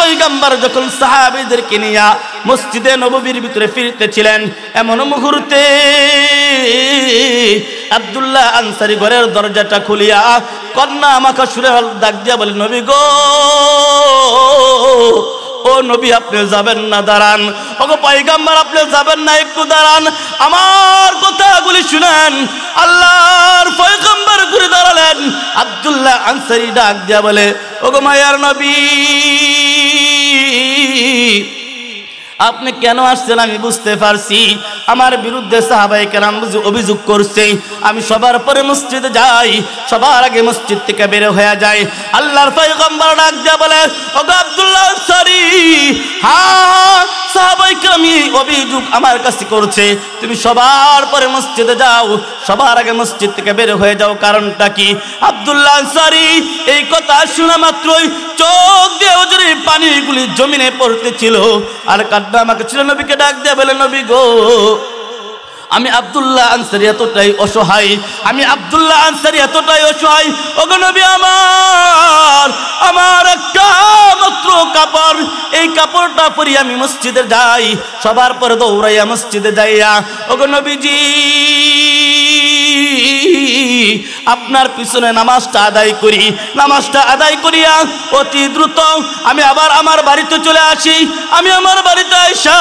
পয়গম্বর যখন সাহাবীদেরকে নিয়ে মসজিদে নববীর ভিতরে ফিরতেছিলেন, এমন মুহূর্তে আব্দুল্লাহ আনসারী ঘরের দরজাটা খুলিয়া কন্যা আমাকে সুরে ডাক দিয়া বলে, নবী গো, ও নবী আপনি যাবেন না, দাঁড়ান। ওগো পয়গম্বর আপনি যাবেন না, একটু দাঁড়ান, আমার কথাগুলি শুনেন। আল্লাহর পয়গম্বর ঘুরে দাঁড়ালেন। আব্দুল্লাহ আনসারী ডাক দিয়া বলে, ওগো মায়ার নবী, আপনি কেন আসছেন আমি বুঝতে পারছি। আমার বিরুদ্ধে সাহাবায়ে কেরাম অভিযোগ করছে, আমি সবার পরে মসজিদে যাই, সবার আগে মসজিদ থেকে বের হয়ে যায়। আল্লাহর পয়গম্বর ডাক দিয়া বলে, ওগো আব্দুল্লাহ আনসারী, হ্যাঁ সাহাবায়ে কেরাম অভিযোগ আমার কাছে করছে, তুমি সবার পরে মসজিদে যাও, সবার আগে মসজিদ থেকে বের হয়ে যাও। কারণটা কি? আব্দুল্লাহ আনসারী এই কথা শোনা মাত্রই চোখ দিয়ে ওজরে পানিগুলি জমিনে পড়তেছিল। আর কান্না আমাকে ছিল। নবীকে ডাক দিয়ে বলে, নবী গো, আমি আব্দুল্লাহ আনসারী এতটাই অসহায়, আমি আব্দুল্লাহ আনসারী এতটাই অসহায়। ওগো নবী, আমার একটা মাত্র কাপড়, এই কাপড়টা পরি আমি মসজিদে যাই, সবার পরে দৌড়াইয়া মসজিদে যাইয়া ওগো নবীজি আপনার পিছনে নামাজটা আদায় করি। নামাজটা আদায় করিয়া অতি দ্রুত আমি আবার আমার বাড়িতে চলে আসি। আমি আমার বাড়িতে আইসা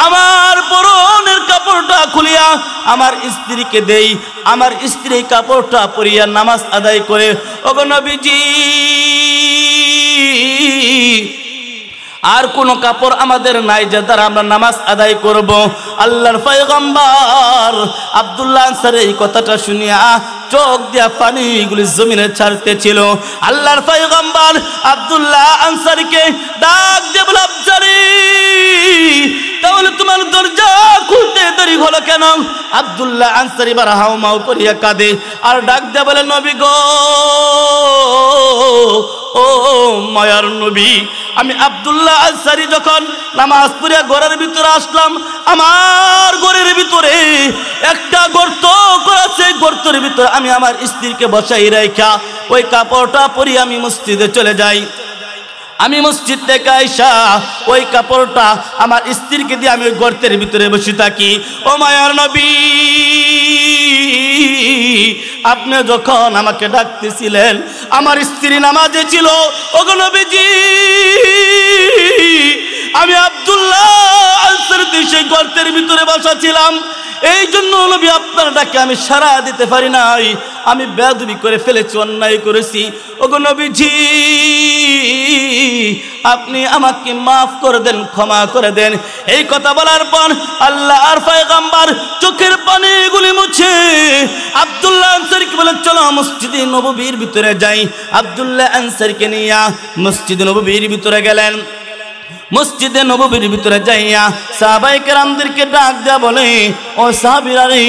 আমার পরনের কাপড়টা খুলিয়া আমার স্ত্রীকে দেই। আমার স্ত্রী কাপড়টা পরিয়া নামাজ আদায় করে ওগো নবীজি আর কোন কাপড় আমাদের নাই যে দ্বারা আমরা নামাজ আদায় করব। আল্লাহর পয়গম্বর আব্দুল্লাহ আনসারী এই কথাটা শুনিয়া চোখ দিয়া পানিগুলি জমিনে ছাড়তেছিল। আল্লাহর পয়গম্বর আব্দুল্লাহ আনসারীকে ডাক দিয়ে বলে, আনসারী তাহলে তোমার দরজা খুলতে দেরি হলো কেন? আব্দুল্লাহ আনসারী বার হাউমাউ করিয়া কাঁদে আর ডাক দিয়ে বলে, নবী গো, ও মায়ার নবী, আমি আব্দুল্লাহ আনসারী যখন নামাজ পড়িয়া ঘরের ভিতরে আসলাম, আমার ঘরের ভিতরে একটা গর্ত করেছে, গর্তের ভিতরে আমি আমার স্ত্রীকে বসাই রাখা ওই কাপড়টা পরি আমি মসজিদে চলে যাই। আমি মসজিদ থেকে আইসা ওই কাপড়টা আমার স্ত্রীকে দিয়ে আমি ওই গর্তের ভিতরে বসে থাকি। ও মায়ার নবী, আপনি যখন আমাকে ডাকতেছিলেন আমার স্ত্রী নামাজে ছিল। ওগো নবীজি, আমি আব্দুল্লাহ আনসারী সেই গর্তের ভিতরে বসা ছিলাম, এই জন্য নবী আপনার ডাকে আমি সাড়া দিতে পারি নাই। আমি বেয়াদবি করে ফেলেছি, অন্যায় করেছি। ওগো নবীজি, আপনি আমাকে মাফ করে দেন, ক্ষমা করে দেন। এই কথা বলার পর আল্লাহর পয়গম্বর চোখের পানিগুলি মুছে আব্দুল্লাহ আনসারীকে বলেন, চলো মসজিদে নববীর ভিতরে যাই। আব্দুল্লাহ আনসারীকে নিয়ে মসজিদে নববীর ভিতরে গেলেন। মসজিদে নববীর ভিতরে যাইয়া সাহাবায়ে কেরামদেরকে ডাক দেয়া বলে, ও সাহাবীরা রে,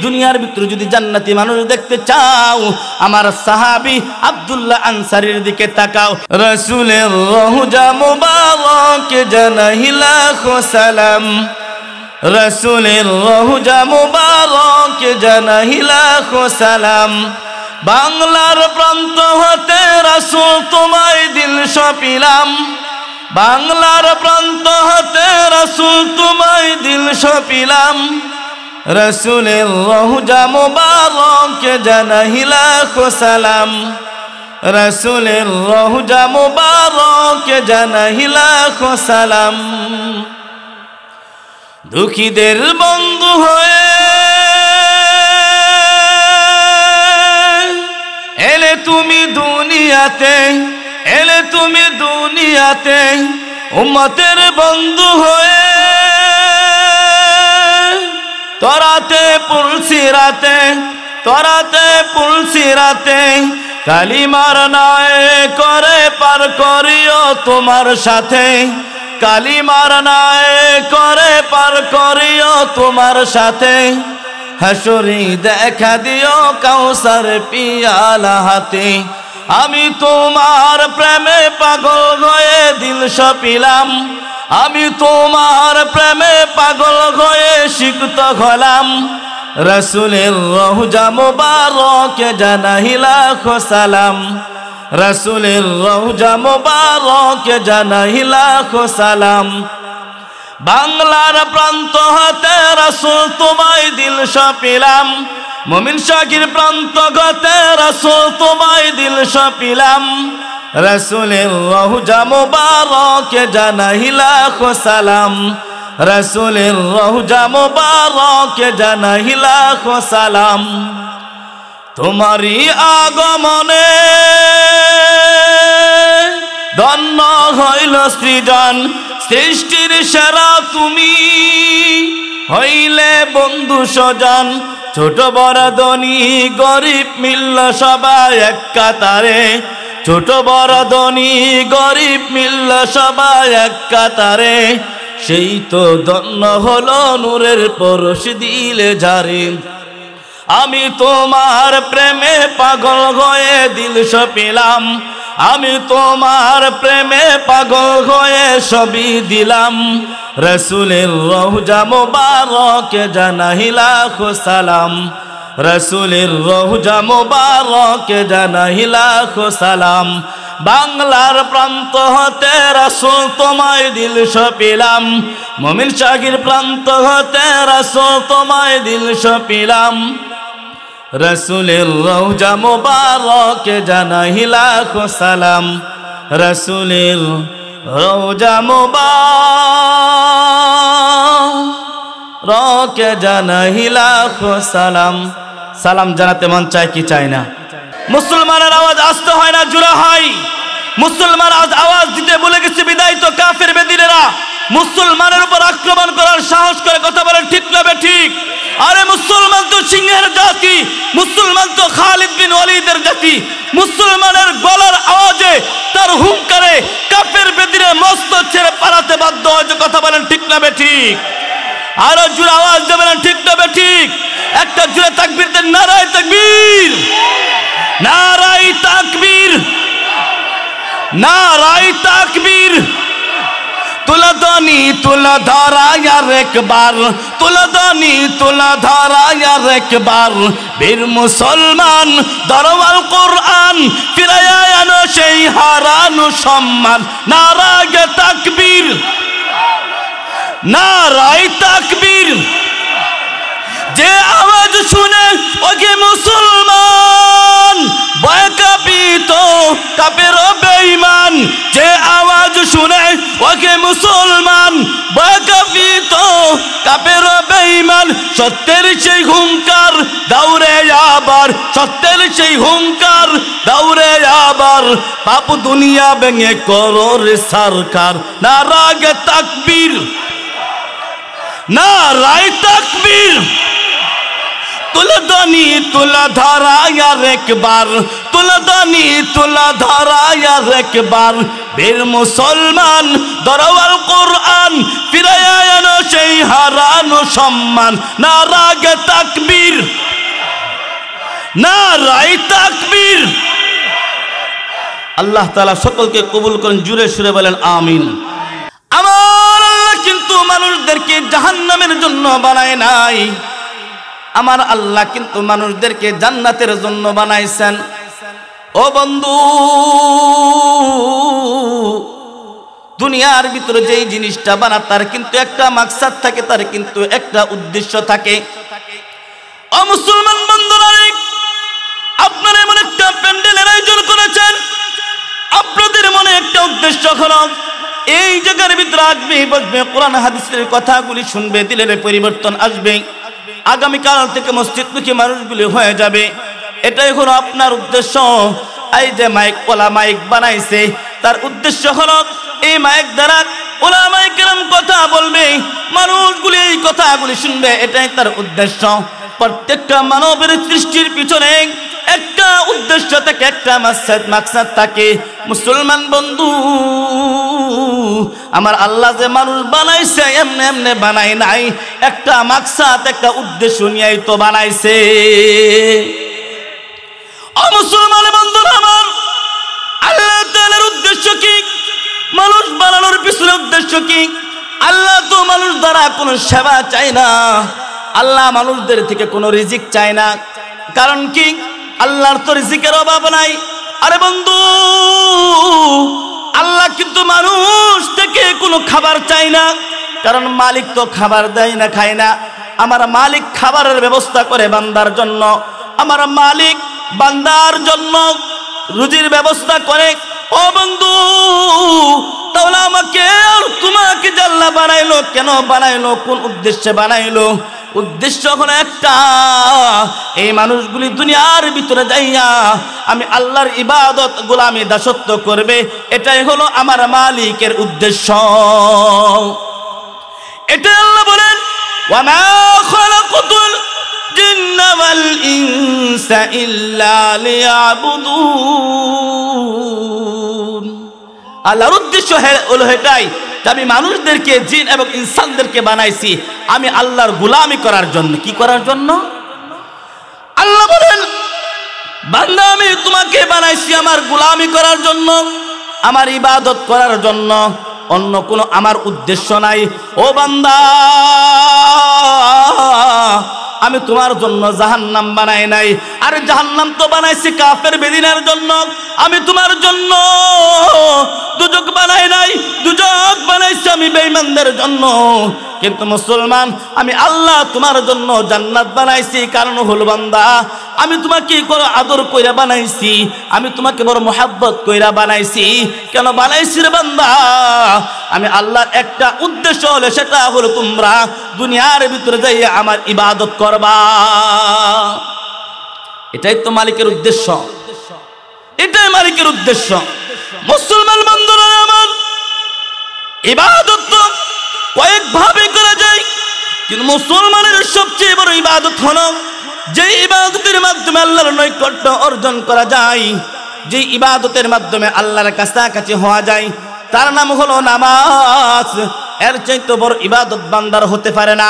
দুনিয়ার ভিতরে যদি জান্নাতি মানুষ দেখতে চাও আমার সাহাবী আব্দুল্লাহ আনসারীর দিকে তাকাও। রাসূলের রওজা মুবারক জানাহি লাখো সালাম, রাসূলের রওজা মুবারক জানাহি লাখো সালাম। বাংলার প্রান্ত হতে রাসূল তোমায় দিল সপিলাম, বাংলার প্রান্ত হতে রাসূল তোমায় দিল সপিলাম। রাসূলের রওজা মুবারক জানাহি লাখো সালাম, রাসূলের রওজা মুবারক জানাহি লাখো সালাম। দুঃখীদের বন্ধু হয়ে এলে তুমি দুনিয়াতে, এলে তুমি দুনিয়াতে উম্মতের বন্ধু হয়ে, তরাতে পুলসিরাতে, তরাতে পুলসিরাতে কালিমার নয় করে পার করিও তোমার সাথে, কালিমার নয় করে পার করিও তোমার সাথে। হাসরে দেখা দিও কাউসার পিয়ালা হাতে, আমি তোমার প্রেমে পাগল হয়ে দিল সপিলাম, আমি তোমার প্রেমে পাগল হয়ে সিক্ত হলাম। রাসূলের রওজা মুবারক জানাহি লাখো সালাম, রাসূলের রওজা মোবারকে জানাই লাখো সালাম। বাংলার প্রান্ত হতে রাসূল তোমায় দিল সপিলাম, মুমিন শাকির প্রান্ত হতে রাসূল তোমায় দিল সপিলাম। রাসূলের রওজা মোবারকে জানাই লাখো সালাম, রাসূলের রওজা মোবারকে জানাই লাখো সালাম। তোমারই আগমনে ধন্য হইল সৃজন, সৃষ্টির সেরা তুমি হইলে বন্ধু স্বজন। ছোট বড় ধনী গরিব মিলল সবাই এক কাতারে, ছোট বড় ধনী গরিব মিলল সবাই এক কাতারে। সেই তো ধন্য হলো নূরের পরশ দিলে যারে। আমি তোমার প্রেমে পাগল হয়ে দিল সপিলাম, আমি তোমার প্রেমে পাগল হয়ে সবই দিলাম। রাসূলের রওজা মোবারকে জানাই লাখো সালাম, রাসূলের রওজা মোবারকে জানাই লাখো সালাম। বাংলার প্রান্ত হতে রাসূল তোমায় দিল সপিলাম, মুমিন শাকির প্রান্ত হতে রাসূল তোমায় দিল সপিলাম। রাসূলের রওজা মোবারকে জানাই লাখো সালাম, রাসূলের রওজা মোবারকে জানাই লাখো সালাম। সালাম জানাতে মন চায় কি চায় না? মুসলমানের আওয়াজ আসতে হয় না, জোরে হয়। মুসলমান আজ আওয়াজ দিতে বলে গেছে বিদায় তো কাফের বেদিনেরা মুসলমানের উপর আক্রমণ করার সাহস করে কথা বলেন, ঠিক না ঠিক? আরে মুসলমান তো সিংহের জাতি, মুসলমান তো খালিদ বিন ওয়ালিদের জাতি। মুসলমানের গলার আওয়াজে তার হুঙ্কারে কাফের বেদিনের মস্ত ছেড়ে পালাতে বাধ্য হয়েছে, কথা বলেন, ঠিক না ঠিক? আরো জোরে আওয়াজ দেবেন, ঠিক না ঠিক? একটা জোরে তাকবীর দেন, নারায়ে তাকবীর, নারায়ে তাকবীর, নারায়ে তাকবীর। তুলা দানি তুলা ধরা আর একবার, তুলা দানি তুলা ধরা আর একবার। বীর মুসলমান দরওয়াল কোরআন ফিরায়া আনো সেই হারানো সম্মান। নারায়ে তাকবীর, নারায়ে তাকবীর। যে আওয়াজ শুনে ওকে মুসলমান ভয় কাঁপিত কাফের বেঈমান, যে আওয়াজ শুনে ওকে মুসলমান ভয় কাঁপিত কাফের বেঈমান। সত্যের সেই হুঙ্কার দৌড়ে আবার, সত্যের সেই হুঙ্কার দৌড়ে আবার। পাপ দুনিয়া ভেঙে করো রে সরকার। নারায়ে তাকবীর, নারায়ে তাকবীর। তুলা দানি তুলা ধরা আর একবার, তুলা দানি তুলা ধরা আর একবার। বীর মুসলমান দরওয়াল কোরআন ফিরায়া আনো সেই হারানো সম্মান। নারায়ে তাকবীর, নারায়ে তাকবীর। আল্লাহ তাআলা সকলকে কবুল করেন, জুড়ে সুরে বলেন আমিন। আমার আল্লাহ কিন্তু মানুষদেরকে জাহান্নামের জন্য বানায় নাই, আমার আল্লাহ কিন্তু মানুষদেরকে জান্নাতের জন্য বানাইছেন। ও বন্ধু, দুনিয়ার ভিতরে যেই জিনিসটা বানায় তার কিন্তু একটা মাকসাদ থাকে, তার কিন্তু একটা উদ্দেশ্য থাকে। ও মুসলমান বন্ধুরা, আপনারা এমন একটা প্যান্ডেলের আয়োজন করেছেন, আপনাদের মনে একটা উদ্দেশ্য হলো এই জায়গার ভিতরে আসবে, বসবে, কোরআন হাদিসের কথাগুলি শুনবে, দিলের পরিবর্তন আসবে, আগামীকাল থেকে মসজিদমুখী মানুষগুলি হয়ে যাবে। এটাই হলো আপনার উদ্দেশ্য। এই যে মাইক, ওলা মাইক বানাইছে, তার উদ্দেশ্য হলো এই মাইক দ্বারা ওলামায়ে কেরাম কথা বলবে, মানুষগুলি এই কথাগুলি শুনবে, এটাই তার উদ্দেশ্য। প্রত্যেকটা মানবের সৃষ্টির পিছনে একটা উদ্দেশ্য থাকে, একটা মাকসাদ থাকে। মুসলমান বন্ধু, আমার আল্লাহ যে মানুষ বানাইছে এমনি এমনি বানাই নাই, একটা মাকসাদ, একটা উদ্দেশ্য নিয়েই তো বানাইছে। ও মুসলমান বন্ধুরা আমার, আল্লাহ তাআলার উদ্দেশ্য কি? মানুষ বানানোর পিছনে উদ্দেশ্য কি? আল্লাহ তো মানুষ দ্বারা কোনো সেবা চায় না, আল্লাহ মানুষদের থেকে কোনো রিজিক চায় না। কারণ কি? আল্লাহর তো রিজিকের অভাব নাই, আরে বন্ধু, আল্লাহ কিন্তু মানুষ থেকে কোনো খাবার চাই না, কারণ মালিক তো খাবার দেয় না, খায় না। আমার মালিক খাবারের ব্যবস্থা করে বান্দার জন্য, আমার মালিক বান্দার জন্য রুজির ব্যবস্থা করে। ও বন্ধু, তাহলে আমাকে আর তোমাকে যে আল্লাহ বানাইলো, কেন বানাইলো, কোন উদ্দেশ্যে বানাইলো? উদ্দেশ্য হলো একটা, এই মানুষগুলি দুনিয়ার ভিতরে যাইয়া আমি আল্লাহর ইবাদত গোলামি দাসত্ব করবে, এটাই হলো আমার মালিকের উদ্দেশ্য। এটাই আল্লাহ বলেন, ওয়ামা খালাকাতুল জিন্না ওয়াল ইনসা ইল্লা লিয়াবুদুন। আল্লাহর উদ্দেশ্য হলো এটাই, আমি মানুষদেরকে, জিন এবং ইনসানদেরকে বানাইছি আমি আল্লাহর গোলামি করার জন্য। কি করার জন্য? আল্লাহ বলেন, বান্দা আমি তোমাকে বানাইছি আমার গোলামি করার জন্য, আমার ইবাদত করার জন্য, অন্য কোনো আমার উদ্দেশ্য নাই। ও বান্দা, আমি তোমার জন্য জাহান্নাম বানাই নাই, আর জাহান্নাম তো বানাইছি কাফের বেদিনের জন্য। আমি তোমার জন্য দুজক বানাই নাই, দুজক বানাইছি আমি বেঈমানদের জন্য। কিন্তু মুসলমান, আমি আল্লাহ তোমার জন্য জান্নাত বানাইছি। কারণ হলো বান্দা, আমি তোমাকে বড় আদর কইরা বানাইছি, আমি তোমাকে বড় মোহাব্বত কইরা বানাইছি। কেন বানাইছি রে বান্দা? আমি আল্লাহর একটা উদ্দেশ্য হলো, সেটা হলো তোমরা দুনিয়ার ভিতরে যাইয়া আমার ইবাদত করবা। এটাই তো মালিকের উদ্দেশ্য, এটাই মালিকের উদ্দেশ্য। মুসলমান বন্ধুরা আমার, ইবাদত তো কয়েক ভাবে করা যায়, কিন্তু মুসলমানের সবচেয়ে বড় ইবাদত হলো যে ইবাদতের মাধ্যমে আল্লাহর নৈকট্য অর্জন করা যায়, যে ইবাদতের মাধ্যমে আল্লাহর কাছাকাছি হওয়া যায়, তার নাম হলো নামাজ। এর চাইতে বড় ইবাদত বান্দার হতে পারে না।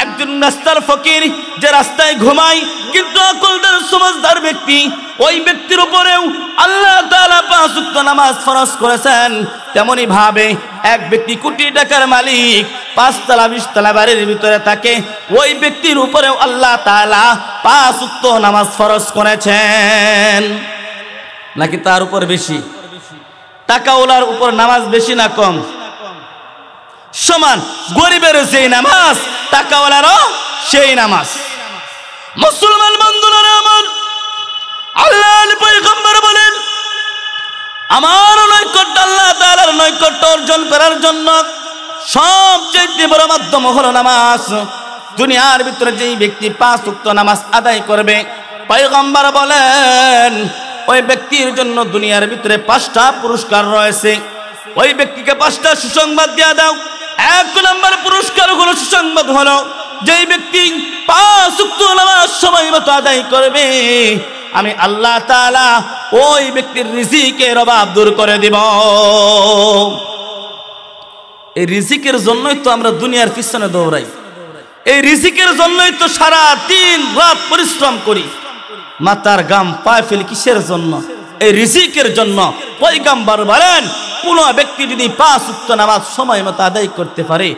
একজন রাস্তার ফকির যে রাস্তায় ঘুমায়, কিন্তু আকলদার সমাজদার ব্যক্তি, ওই ব্যক্তির উপরেও আল্লাহ তাআলা 5 ওয়াক্ত নামাজ ফরজ করেছেন। তেমনি ভাবে এক ব্যক্তি কোটি টাকার মালিক, 5 তলা 20 তলা বাড়ির ভিতরে থাকে, ওই ব্যক্তির উপরেও আল্লাহ তাআলা 5 ওয়াক্ত নামাজ ফরজ করেছেন। নাকি তার উপর বেশি? টাকাওয়ালার উপর নামাজ বেশি না কম? সমান। গরিবের সেই নামাজ, টাকাওয়ালারও সেই নামাজ। মুসলমান বন্ধুরা আমার, আল্লাহর পয়গম্বর বলেন, আমার নৈকট্য, আল্লাহ তাআলার নৈকট্য অর্জন করার জন্য সবচেয়ে বড় মাধ্যম হলো নামাজ। দুনিয়ার ভিতরে যেই ব্যক্তি 5 ওয়াক্ত নামাজ আদায় করবে, পয়গম্বর বলেন ওই ব্যক্তির জন্য দুনিয়ার ভিতরে 5টা পুরস্কার রয়েছে। ওই ব্যক্তিকে 5টা সুসংবাদ দিয়ে দাও। 1 নম্বর পুরস্কার হলো, সুসংবাদ হলো, যেই ব্যক্তি 5 ওয়াক্ত নামাজ সময় মতো আদায় করবে, আমি আল্লাহ তাআলা ওই ব্যক্তির রিজিকের অভাব দূর করে দিব। এই রিজিকের জন্যই তো আমরা দুনিয়ার পিছনে দৌড়াই, এই রিজিকের জন্যই তো সারা দিন রাত পরিশ্রম করি, মাথার গাম পায়ে ফেলি। কিসের জন্য? এই রিজিকের জন্য। পয়গম্বর বলেন, কোন ব্যক্তি যদি 5 ওয়াক্ত নামাজ সময় মতো আদায় করতে পারে,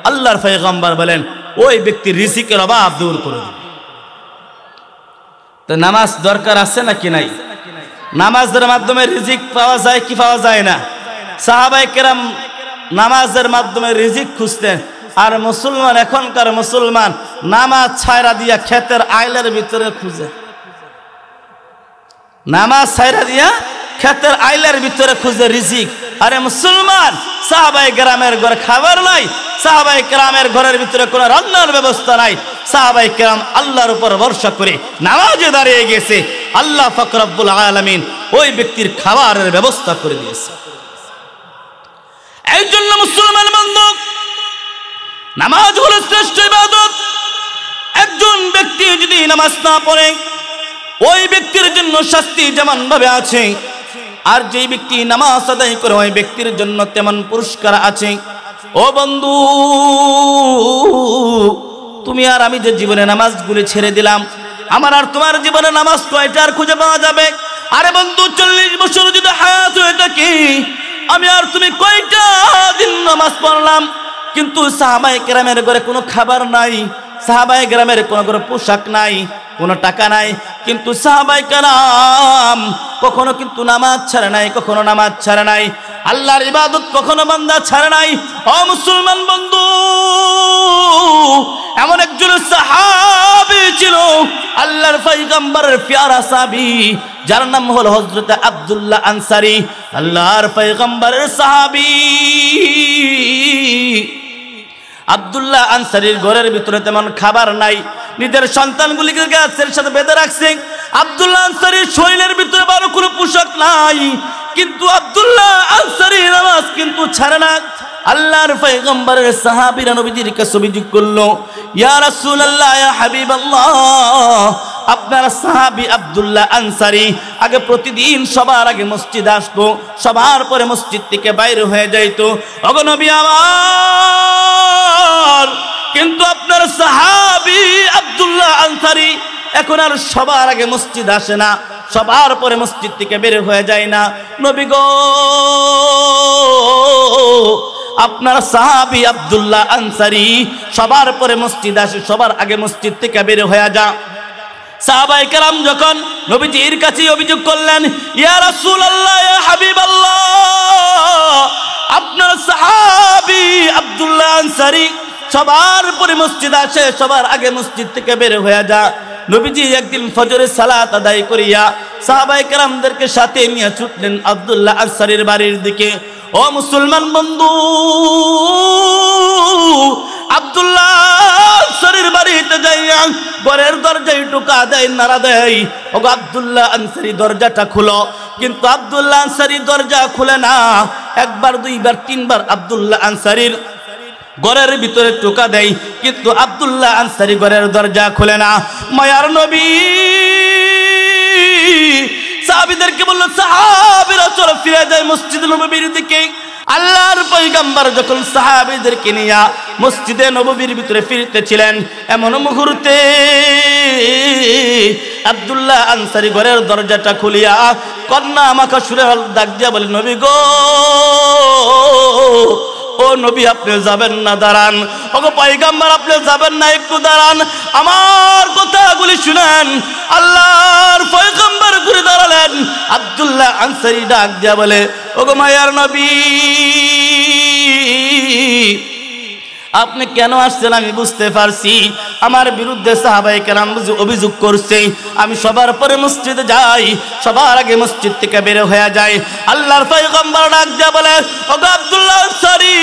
আল্লাহর পয়গম্বর বলেন ওই ব্যক্তির রিজিকের অভাব দূর করে দেবে। তো নামাজ দরকার আছে নাকি নাই? নামাজের মাধ্যমে রিজিক পাওয়া যায় কি পাওয়া যায় না? সাহাবায়ে কেরাম নামাজের মাধ্যমে রিজিক খুঁজতেন, আর মুসলমান, এখনকার মুসলমান নামাজ ছাইরা দিয়া ক্ষেতের আইলের ভিতরে খুঁজে। নামাজ ছাইরা দিয়া ক্ষেতের আইলের ভিতরে খুঁজে রিজিক। আরে মুসলমান, সাহাবায়ে কেরামের ঘরে খাবার নাই, সাহাবায়ে কেরামের ঘরের ভিতরে কোনো রান্নার ব্যবস্থা নাই, সাহাবায়ে কেরাম আল্লাহর উপর ভরসা করে নামাজে দাঁড়িয়ে গেছে। আল্লাহ পাক রব্বুল আলামিন ওই ব্যক্তির খাবারের ব্যবস্থা করে দিয়েছে। এই জন্য মুসলমান বন্ধু, নামাজ হলো শ্রেষ্ঠ ইবাদত। একজন ব্যক্তি যদি নামাজ না পড়ে, ওই ব্যক্তির জন্য শাস্তি যেমন ভাবে আছে, আর যেই ব্যক্তি নামাজ আদায় করে ওই ব্যক্তির জন্য তেমন পুরস্কার আছে। ও বন্ধু, তুমি আর আমি যে জীবনে নামাজগুলি ছেড়ে দিলাম, আমার আর তোমার জীবনে নামাজ কয়টা আর খুঁজে পাওয়া যাবে? আরে বন্ধু, 40 বছর যদি হায়াত হয়ে থাকে, আমি আর তুমি কয়টা দিন নামাজ পড়লাম? কিন্তু সাহাবায়ে কেরামের ঘরে কোনো খাবার নাই, সাহাবায়ে কেরামের কোনো পোশাক নাই, কোনো টাকা নাই, কিন্তু সাহাবায়ে কেরাম কখনো কিন্তু নামাজ ছাড়ে নাই, কখনো নামাজ ছাড়ে নাই, আল্লাহর ইবাদত কখনো বান্দা ছাড়ে নাই। ও মুসলমান বন্ধু, এমন একজন সাহাবী ছিল আল্লাহর পয়গম্বরের প্যারা সাহাবী, যার নাম হলো হযরত আব্দুল্লাহ আনসারী, আল্লাহর পয়গম্বরের সাহাবী। আব্দুল্লাহ আনসারীর ঘরের ভিতরে তেমন খাবার নাই, নিজের সন্তানগুলিকে গাছের সাথে বেঁধে রাখছে। আব্দুল্লাহ আনসারীর শরীরের ভিতরে ভালো কোনো পোশাক নাই, কিন্তু আব্দুল্লাহ আনসারী নামাজ কিন্তু ছাড়ে না। আল্লাহর পয়গম্বরের সাহাবীরা নবীজির কাছে অভিযোগ করলো, ইয়া রাসূলুল্লাহ, ইয়া হাবিবাল্লাহ, আপনার সাহাবী আব্দুল্লাহ আনসারী আগে প্রতিদিন সবার আগে মসজিদে আসতো, সবার পরে মসজিদ থেকে বাইরে হয়ে যাইতো। ওগো নবী আমার, কিন্তু আপনার সাহাবী আব্দুল্লাহ আনসারী এখন আর সবার আগে মসজিদ আসে না, সবার পরে মসজিদ থেকে বের হয়ে যায় না। নবী গো, আপনার সাহাবী আব্দুল্লাহ আনসারী সবার পরে মসজিদ আসে, সবার আগে মসজিদ থেকে বের হয়ে যা। সাহাবায়ে কেরাম যখন নবীজির কাছে অভিযোগ করলেন, ইয়া রাসূলুল্লাহ, ইয়া হাবিবাল্লাহ, আপনার সাহাবী আব্দুল্লাহ আনসারী সবার পরে মসজিদ আসে, সবার আগে মসজিদ থেকে বের হয়ে যা। নবীজি একদিন ফজরের সালাত আদায় করিয়া সাহাবায়ে কেরামদেরকে সাথে নিয়ে ছুটলেন আব্দুল্লাহ আনসারীর বাড়ির দিকে। ও মুসলমান বন্ধু, আব্দুল্লাহ আনসারীর বাড়িতে যাইয়া ঘরের দরজায় টোকা দেয়, নাড়া দেয়, ও আব্দুল্লাহ আনসারী দরজাটা খুলো, কিন্তু আব্দুল্লাহ আনসারী দরজা খুলে না। একবার, দুইবার, তিনবার আব্দুল্লাহ আনসারীর ঘরের ভিতরে টোকা দেয়, কিন্তু আব্দুল্লাহ আনসারী ঘরের দরজা খুলে না। মায়ার নবী সাহাবীদেরকে বলল, সাহাবীরা চলো ফিরে যায় মসজিদে নববীর দিকে। আল্লাহর পয়গম্বর যখন সাহাবীদেরকে নিয়ে মসজিদে নববীর ভিতরে ফিরতেছিলেন, এমন মুহূর্তে আব্দুল্লাহ আনসারী ঘরের দরজাটা খুলিয়া কন্যা আমাকে সুরে ডাক দিয়া বলে, নবী গো, ও নবী, আপনি যাবেন না, দাঁড়ান। ওগো পয়গম্বর, আপনি যাবেন না, একটু দাঁড়ান, আমার কথাগুলি শুনেন। আল্লাহর পয়গম্বর ঘুরে দাঁড়ালেন। আব্দুল্লাহ আনসারী ডাক দিয়া বলে, ওগো মায়ার নবী, আপনি কেন আসছেন আমি বুঝতে পারছি। আমার বিরুদ্ধে সাহাবায়ে কেরাম অভিযোগ করছে, আমি সবার পরে মসজিদে যাই, সবার আগে মসজিদ থেকে বের হয়ে যায়। আল্লাহর পয়গম্বর ডাক দিয়া বলে, ওগো আব্দুল্লাহ আনসারী,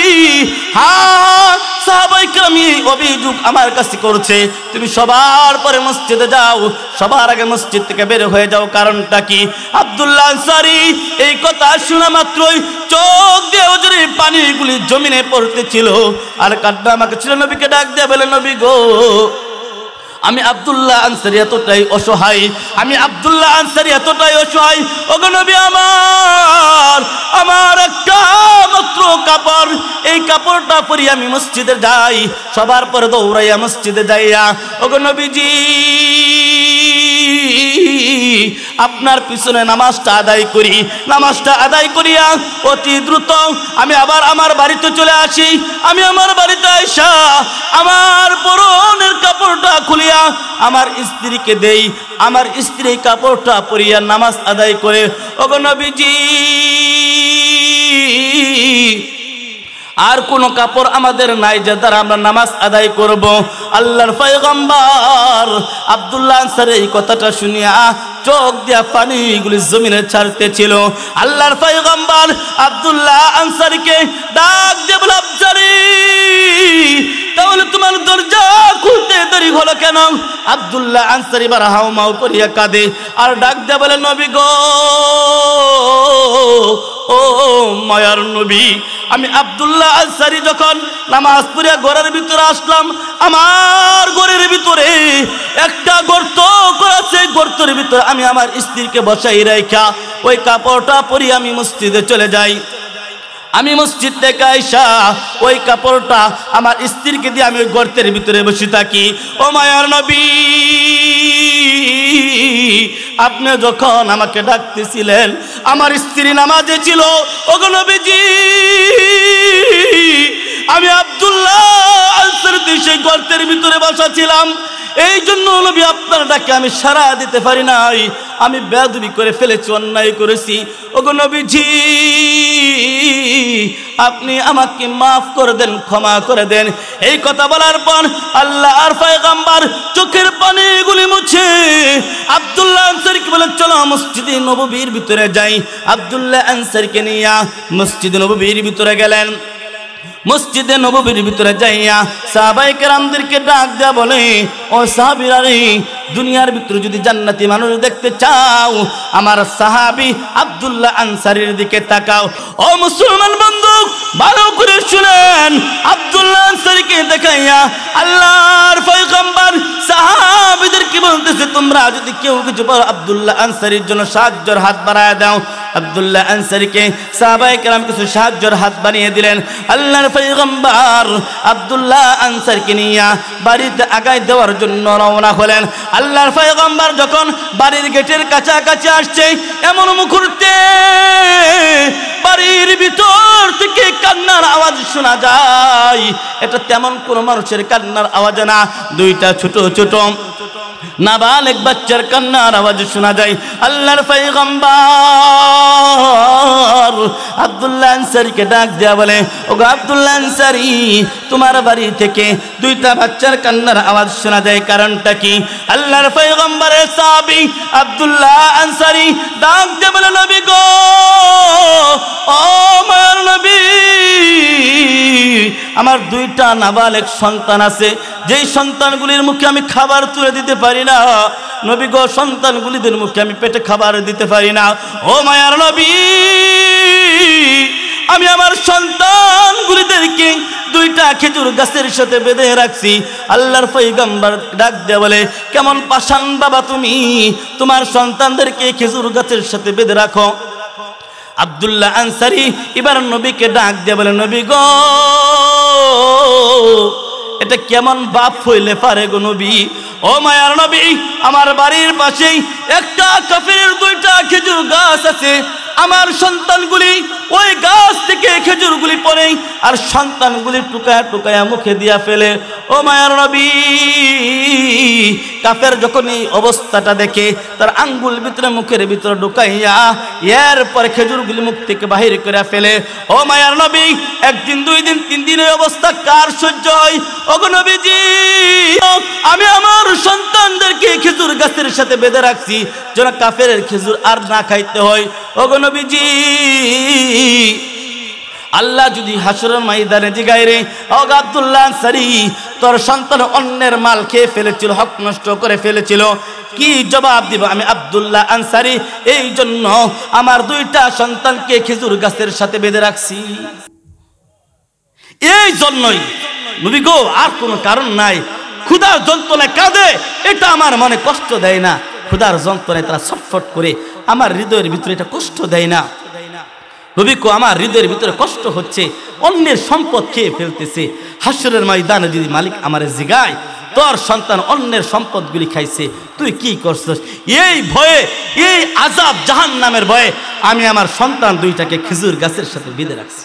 হ্যাঁ, সাহাবায়ে কেরাম অভিযোগ আমার কাছে করছে, তুমি সবার পরে মসজিদে যাও, সবার আগে মসজিদ থেকে বের হয়ে যাও। কারণটা কি? আব্দুল্লাহ আনসারী এই কথা শোনা মাত্রই চোখ দিয়ে ওজরে পানিগুলি জমিনে পড়তেছিল, আর কান্না আমাকে ছিল। নবীকে ডাক দিয়ে বলে, নবী গো, আমি আব্দুল্লাহ আনসারী এতটাই অসহায়, আমি আব্দুল্লাহ আনসারী এতটাই অসহায়। ওগো নবী আমার, আমার একটা মাত্র কাপড়, এই কাপড়টা পরে আমি মসজিদে যাই, সবার পরে দৌড়াইয়া মসজিদে যাইয়া ওগো নবীজি আপনার পিছনে নামাজটা আদায় করি। নামাজটা আদায় করিয়া অতি দ্রুত আমি আবার আমার বাড়িতে চলে আসি। আমি আমার বাড়িতে আইসা আমার পরনের কাপড়টা খুলিয়া আমার স্ত্রীকে দেই। আমার স্ত্রী কাপড়টা পরিয়া নামাজ আদায় করে ওগো নবীজি আর কোন কাপড় আমাদের নাই যে দ্বারা আমরা নামাজ আদায় করব। আল্লাহর পয়গম্বর আব্দুল্লাহ আনসারী এই কথাটা শুনিয়া চোখ দিয়া পানিগুলি জমিনে ছাড়তেছিল। আল্লাহর পয়গম্বর আব্দুল্লাহ আনসারীকে ডাক দিয়ে বলে, আনসারী তাহলে তোমার দরজা খুলতে দেরি হলো কেন? আব্দুল্লাহ আনসারী বার হাউমাউ করিয়া কাঁদে আর ডাক দিয়ে বলে, নবী গো, ও মায়ার নবী, আমি আব্দুল্লাহ আনসারী যখন নামাজ পড়িয়া ঘরের ভিতরে আসলাম, আমার ঘরের ভিতরে একটা গর্ত করেছে, গর্তের ভিতরে আমি আমার স্ত্রীকে বসাই রাখা ওই কাপড়টা পরি আমি মসজিদে চলে যাই। আমি মসজিদ থেকে আইসা ওই কাপড়টা আমার স্ত্রীকে দিয়ে আমি ওই গর্তের ভিতরে বসে থাকি। ও মায়ার নবী, আপনি যখন আমাকে ডাকতেছিলেন আমার স্ত্রী নামাজে ছিল। ওগো নবীজি, আমি আব্দুল্লাহ আনসারীর সেই গর্তের ভিতরে বসা ছিলাম, এই জন্য নবী আপনার ডাকে আমি সাড়া দিতে পারি নাই, আমি বেয়াদবি করে ফেলেছি, অন্যায় করেছি। ওগো নবীজি, আপনি আমাকে মাফ করে দেন, ক্ষমা করে দেন। এই কথা বলার পর আল্লাহর পয়গম্বর চোখের পানিগুলি মুছে আব্দুল্লাহ আনসারীকে বলেন, চলো মসজিদে নববীর ভিতরে যাই। আব্দুল্লাহ আনসারীকে নিয়ে মসজিদে নববীর ভিতরে গেলেন। মসজিদে নববীর ভিতরে যাইয়া সাহাবায়ে কেরামদেরকে ডাক দেয়া বলে, ও সাহাবীরা রে, দুনিয়ার ভিতরে যদি জান্নাতি মানুষ দেখতে চাও, আমার সাহাবী আব্দুল্লাহ আনসারীর দিকে তাকাও। ও মুসলমান বন্ধু, ভালো করে শুনেন, আব্দুল্লাহ আনসারীকে দেখাইয়া আল্লাহর পয়গম্বর সাহাবীদেরকে বলতেছে, তোমরা যদি কেউ কিছু পারো আব্দুল্লাহ আনসারীর জন্য সাহায্যের হাত বাড়ায় দাও। আব্দুল্লাহ আনসারীকে সাহাবায়ে কেরাম কিছু সাহায্যের হাত বানিয়ে দিলেন। আল্লাহর পয়গম্বর আব্দুল্লাহ আনসারীকে নিয়ে বাড়িতে আগায় দেওয়ার জন্য রওনা হলেন। আল্লাহর পয়গম্বর যখন বাড়ির গেটের কাছাকাছি আসছে, এমন মুহূর্তে বাড়ির ভিতর থেকে কান্নার আওয়াজ শোনা যায়। এটা তেমন কোন মানুষের কান্নার আওয়াজ না, দুইটা ছোট ছোট নাবালেগ বাচ্চার কান্নার আওয়াজ শোনা যায়। আল্লাহর পয়গম্বর আব্দুল্লাহ আনসারীকে ডাক দেয়া বলে, ওগো আব্দুল্লাহ আনসারী, তোমার বাড়ি থেকে দুইটা বাচ্চার কান্নার আওয়াজ শোনা যায়, কারণটা কি? আল্লাহর পয়গম্বরের সাহাবী আব্দুল্লাহ আনসারী ডাক দেয়া বলে, নবী গো, ও আমার নবী, আমার দুইটা নাবালেগ সন্তান আছে, যেই সন্তানগুলির মুখে আমি খাবার তুলে দিতে পারি না। নবী গো, সন্তানগুলিদের মুখে আমি পেটে খাবার দিতে পারি না। ও মায়ার নবী, আমি আমার সন্তানগুলিদেরকে দুইটা খেজুর গাছের সাথে বেঁধে রাখছি। আল্লাহর পয়গম্বর ডাক দেয়া বলে, কেমন পাষাণ বাবা তুমি, তোমার সন্তানদেরকে খেজুর গাছের সাথে বেঁধে রাখো। আব্দুল্লাহ আনসারী এবার নবীকে ডাক দিয়ে বলে, নবী গো, এটা কেমন বাপ হইলে পারে গো নবী? ও মায়ার নবী, আমার বাড়ির পাশেই একটা কাফিরের দুইটা খেজুর গাছ আছে, আমার সন্তানগুলি ওই গাছ থেকে খেজুরগুলি পড়ে আর সন্তানগুলি টুকায়া টুকায়া মুখে দিয়া ফেলে। ও মায়ার নবী, কাফের যখন এই অবস্থাটা দেখে, তার আঙ্গুল ভিতরে মুখের ভিতরে ঢুকাইয়া এরপরে খেজুরগুলি মুখ থেকে বাহির করে ফেলে। ও মায়ার নবী, একদিন, দুই দিন, তিন দিন এই অবস্থা কার সহ্য হয়? ওগো নবীজি, আমি আমার সন্তানদেরকে খেজুর গাছের সাথে বেঁধে রাখছি যেন কাফের খেজুর আর না খাইতে হয়। ওগো নবীজি, আল্লাহ যদি হাসরের ময়দানে জিগায়, রে ও আব্দুল্লাহ আনসারী, তোর সন্তান অন্যের মাল খেয়ে ফেলেছিল, হক নষ্ট করে ফেলেছিল, কি জবাব দিব? আমি আব্দুল্লাহ আনসারী এই জন্য আমার দুইটা সন্তানকে খেজুর গাছের সাথে বেঁধে রাখছি। এই জন্যই নবী গো, আর কোনো কারণ নাই। ক্ষুধার যন্ত্রণায় কাঁদে, এটা আমার মনে কষ্ট দেয় না। ক্ষুধার যন্ত্রণায় তারা ছটফট করে, আমার হৃদয়ের ভিতরে এটা কষ্ট দেয় না। নবী গো, আমার হৃদয়ের ভিতরে কষ্ট হচ্ছে, অন্যের সম্পদ খেয়ে ফেলতেছে। হাসরের ময়দানে যদি মালিক আমারে জিগায়, তোর সন্তান অন্যের সম্পদগুলি খাইছে, তুই কি করছিস? এই ভয়ে, এই আযাব জাহান্নামের ভয়ে আমি আমার সন্তান দুইটাকে খেজুর গাছের সাথে বেঁধে রাখছি।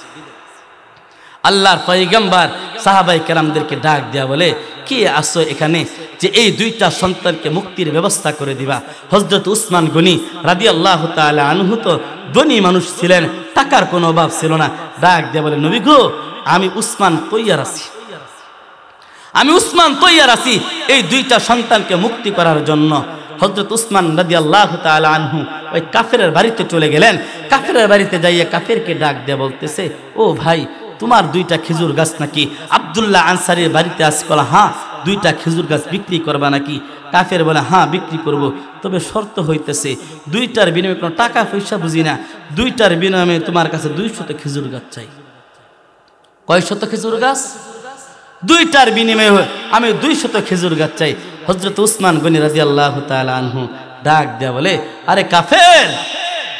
আল্লাহর পয়গম্বর সাহাবায়ে কেরামদেরকে ডাক দেয়া বলে, কি আসো এখানে যে এই দুইটা সন্তানকে মুক্তির ব্যবস্থা করে দিবা? হযরত উসমান গনি রাদিয়াল্লাহু তাআলা আনহু তো ধনী মানুষ ছিলেন, টাকার কোনো অভাব ছিল না। ডাক দেয়া বলে, নবী গো, আমি উসমান তৈয়ার আছি, আমি উসমান তৈয়ার আছি এই দুইটা সন্তানকে মুক্তি করার জন্য। হযরত উসমান রাদিয়াল্লাহু তাআলা আনহু ওই কাফেরের বাড়িতে চলে গেলেন। কাফেরের বাড়িতে যাইয়া কাফেরকে ডাক দেয়া বলতেছে, ও ভাই, তোমার দুইটা খেজুর গাছ নাকি আব্দুল্লাহ আনসারীর বাড়িতে আছে? বলা, হ্যাঁ। দুইটা খেজুর গাছ বিক্রি করবা নাকি? কাফের বলে, হ্যাঁ বিক্রি করব, তবে শর্ত হইতেছে দুইটার বিনিময়ে কোনো টাকা পয়সা বুঝি না, দুইটার বিনিময়ে তোমার কাছে 200 খেজুর গাছ চাই। কয় শত খেজুর গাছ? দুইটার বিনিময়ে আমি 200 খেজুর গাছ চাই। হযরত উসমান গনি রাদিয়াল্লাহু তাআলা আনহু ডাক দেয়া বলে, আরে কাফের,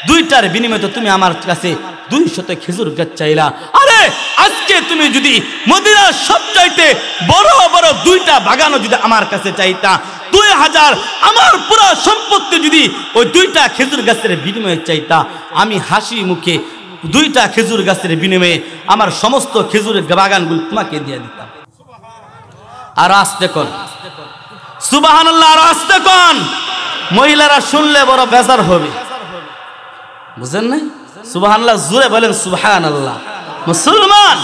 দুইটার বিনিময়ে তো তুমি আমার কাছে 200 খেজুর গাছ চাইলা। আরে আজকে তুমি যদি মদিনার সবচাইতে বড় বড় দুইটা বাগানও যদি আমার কাছে চাইতা, 2000 আমার পুরো সম্পত্তি যদি ওই দুইটা খেজুর গাছের বিনিময়ে চাইতা, আমি হাসি মুখে দুইটা খেজুর গাছের বিনিময়ে আমার সমস্ত খেজুরের বাগানগুলো তোমাকে দিয়ে দিতাম। আর আস্তে কোন সুবহানাল্লাহ, আর আস্তে কোন, মহিলারা শুনলে বড় বেজার হবে, বুঝেন না? সুবহানাল্লাহ জোরে বলেন সুবহানাল্লাহ। মুসলমান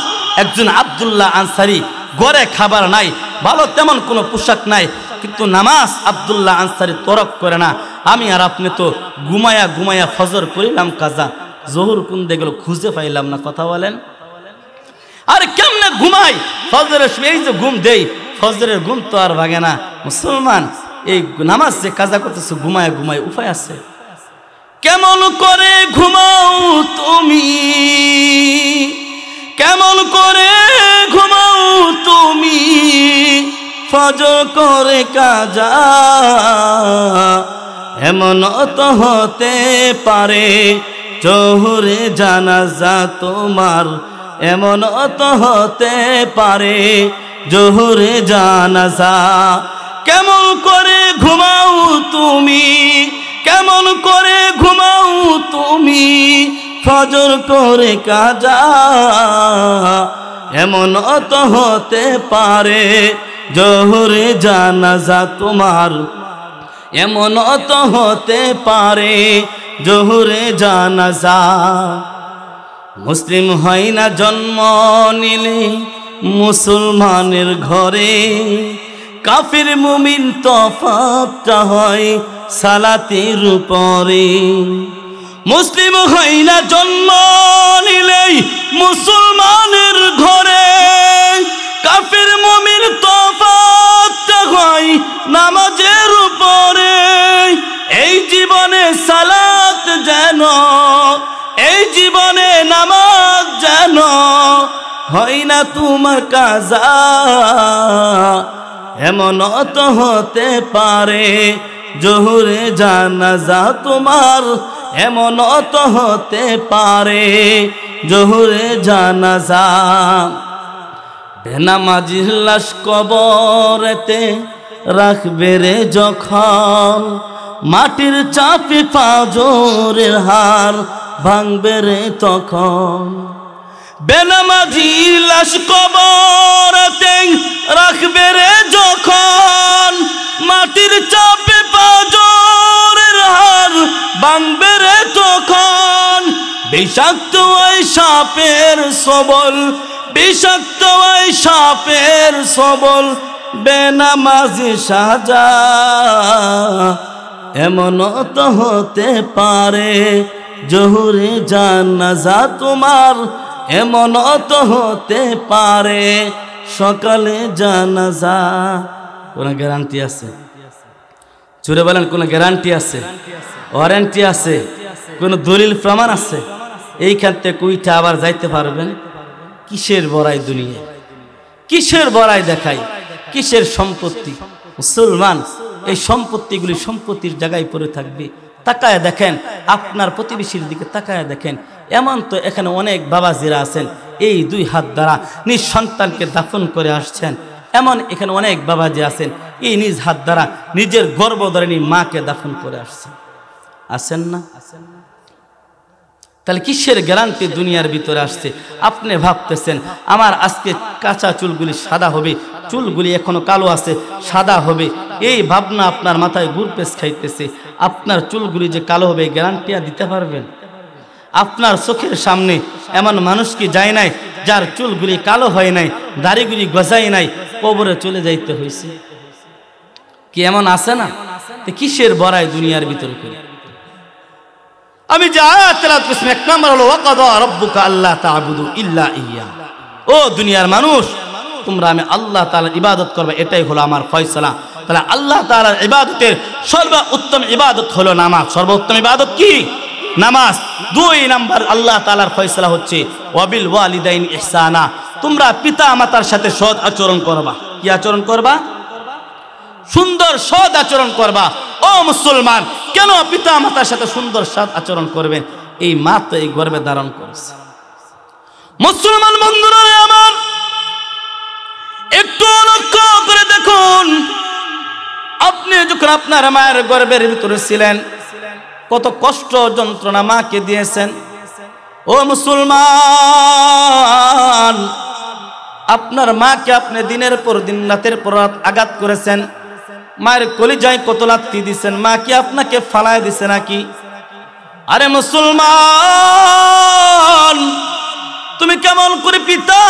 একজন আব্দুল্লাহ আনসারী, ঘরে খাবার নাই, ভালো তেমন কোনো পোশাক নাই, কিন্তু নামাজ আব্দুল্লাহ আনসারী তরক করে না। আমি আর আপনি তো ঘুমায়া ঘুমায়া ফজর করিলাম কাজা, জোহর কোন দিয়ে গেল খুঁজে পাইলাম না, কথা বলেন। আর কেমনে ঘুমাই ফজরের, এই যে ঘুম দেই, ফজরের ঘুম তো আর ভাগে না। মুসলমান এই নামাজ যে কাজা করতেছে ঘুমায় ঘুমায় উপায় আছে? কেমন করে ঘুমাও তুমি, কেমন করে ঘুমাও তুমি, ফজর করে কাজা, এমন তো হতে পারে জোহরে জানাজা তোমার, এমন তো হতে পারে জোহরে জানাজা। কেমন করে ঘুমাও তুমি, কেমন করে ঘুমাও তুমি, ফজর করে কাজা, এমন তো হতে পারে জোহরে জানাজা তোমার, এমন তো হতে পারে জোহরে জানাজা। মুসলিম হয় না জন্ম নিলে মুসলমানের ঘরে, কাফির মুমিন তফাৎটা হয় সালাতের উপরে। মুসলিম হয় না জন্ম নিলেই মুসলমানের ঘরে, কাফির মুমিন তফাৎটা হয় নামাজের উপরে। এই জীবনে সালাত যেন, এই জীবনে নামাজ যেন হয় না তোমার কাজা, এমন তো হতে পারে জোহরে জানাজা তোমার, এমন তো হতে পারে জোহরে জানাজা। বেনামাজির লাশ কবরেতে রাখবে রে যখন, মাটির চাপে পাঁজরের হার ভাঙবে রে তখন। বেনামাজি লাশ কবরেতে রাখবে রে যখন, মাটির চাপে পাঁজরের হার ভাঙবে রে তখন। বিষাক্ত ওই সাপের সবল, বিষাক্ত ওই সাপের সবল, বেনামাজি সাজা, এমন তো হতে পারে জোহরে জানাজা তোমার, এমন তো হতে পারে সকালে জানাজা। কোনো গ্যারান্টি আছে? চুরে বলেন কোনো গ্যারান্টি আছে? ওয়ারেন্টি আছে? কোনো দলিল প্রমাণ আছে? এইখান থেকে উইঠা আবার যাইতে পারবেন? কিসের বড়াই দুনিয়া, কিসের বড়াই দেখাই, কিসের সম্পত্তি? মুসলমান এই সম্পত্তিগুলি সম্পত্তির জায়গায় পড়ে থাকবে। তাকায় দেখেন, আপনার প্রতিবেশীর দিকে তাকায় দেখেন, এমন তো এখানে অনেক বাবাজিরা আছেন এই দুই হাত দ্বারা নিজ সন্তানকে দাফন করে আসছেন, এমন এখানে অনেক বাবাজি আছেন এই নিজ হাত দ্বারা নিজের গর্ভধারিণী মাকে দাফন করে আসছেন, আছেন না? তাহলে কিসের গ্যারান্টি দুনিয়ার ভিতরে আসছে? আপনি ভাবতেছেন আমার আজকে কাঁচা চুলগুলি সাদা হবে, চুলগুলি এখনো কালো আছে সাদা হবে, এই ভাবনা আপনার মাথায় ঘুরপেশ খাইতেছে। আপনার চুলগুলি যে কালো হবে গ্যারান্টি দিতে পারবেন? আপনার চোখের সামনে এমন মানুষ কি যায় নাই যার চুলগুলি কালো হয় নাই, দাড়িগুলি গজাই নাই, কবরে চলে যাইতে হয়েছে? কি এমন আছে না? কিসের বড়াই দুনিয়ার ভিতরে করে? আমি যে আয়াত তেলাওয়াত করছি এক নাম্বার হলো ওয়াকাদা রাব্বুকা আল্লা তা'বুদু ইল্লা ইয়্যা। ও দুনিয়ার মানুষ, তোমরা আমি আল্লাহ তাআলার ইবাদত করবে, এটাই হলো আমার ফয়সালা। তাহলে আল্লাহ তাআলার ইবাদতের সর্বোত্তম ইবাদত হলো নামাজ। সর্বোত্তম ইবাদত কি? নামাজ। দুই নাম্বার আল্লাহ তাআলার ফয়সালা হচ্ছে ওয়াবিল ওয়ালিদাইন ইহসানা, তোমরা পিতা মাতার সাথে সৎ আচরণ করবা। কি আচরণ করবা? সুন্দর সৎ আচরণ করবা। ও মুসলমান, কেন পিতা মাতার সাথে সুন্দর সৎ আচরণ করবেন? এই মা তো এই গর্ভে ধারণ করছে। মুসলমান বন্ধুরা আমার, একটু লক্ষ্য করে দেখুন, আপনি যখন আপনার মায়ের গর্ভের ভিতরে ছিলেন কত কষ্ট যন্ত্রণা মাকে দিয়েছেন। ও মুসলমান, আপনার মাকে আপনি দিনের পর দিন রাতের পর রাত আঘাত করেছেন, মায়ের কলিজায় কত লাথি দিচ্ছেন, মা কি আপনাকে ফালায় দিছে নাকি? আরে মুসলমান, তুমি কেমন করে পিতা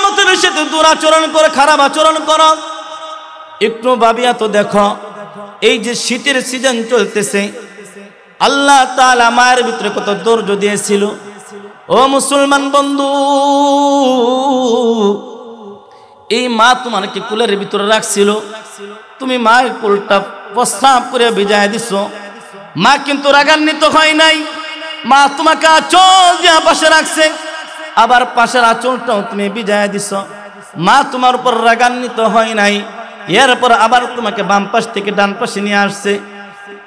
মাতার সাথে দুরাচরণ করে, খারাপ আচরণ করো? একটু ভাবিয়া তো দেখো, এই যে শীতের সিজন চলতেছে, আল্লাহ তাআলা মায়ের ভিতরে কত ধৈর্য দিয়েছিল। ও মুসলমান বন্ধু, এই মা তোমাকে কুলের ভিতরে রাখছিল, তুমি মায়ের কুলটা প্রস্রাব করে ভিজায় দিছ। মা কিন্তু রাগান্বিত হয় নাই, মা তোমাকে আঁচল দিয়ে পাশে রাখছে, আবার পাশের আঁচলটাও তুমি ভিজায় দিছ। মা তোমার উপর রাগান্বিত হয় নাই, এরপর আবার তোমাকে বাম পাশ থেকে ডান পাশে নিয়ে আসছে,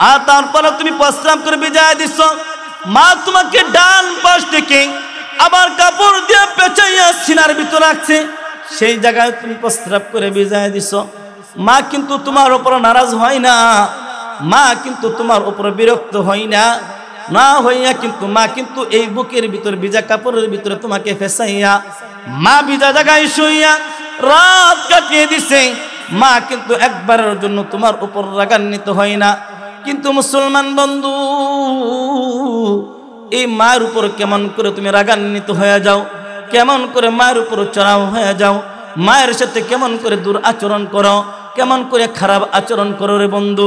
আর তারপরে তুমি প্রস্রাব করে ভিজায় দিছ। মা তোমাকে ডান পাশ থেকে আবার কাপড় দিয়ে পেঁচাইয়া সিনার ভিতর রাখছে, সেই জায়গায় তুমি প্রস্রাব করে ভিজায় দিছ। মা কিন্তু তোমার উপর নারাজ হয় না, মা কিন্তু তোমার উপর বিরক্ত হয় না, না হইয়া কিন্তু মা কিন্তু এই বুকের ভিতর ভিজা কাপড়ের ভিতরে তোমাকে ফেসাইয়া, মা ভিজা জায়গায় শুইয়া রাত কাটিয়ে দিছে। মা কিন্তু একবারের জন্য তোমার উপর রাগান্বিত হয় না। কিন্তু মুসলমান বন্ধু, এই মায়ের উপর কেমন করে তুমি রাগান্বিত হয়ে যাও, কেমন করে মায়ের উপর চড়াও হয়ে যাও, মায়ের সাথে কেমন করে দূর আচরণ করো, কেমন করে খারাপ আচরণ করো রে বন্ধু।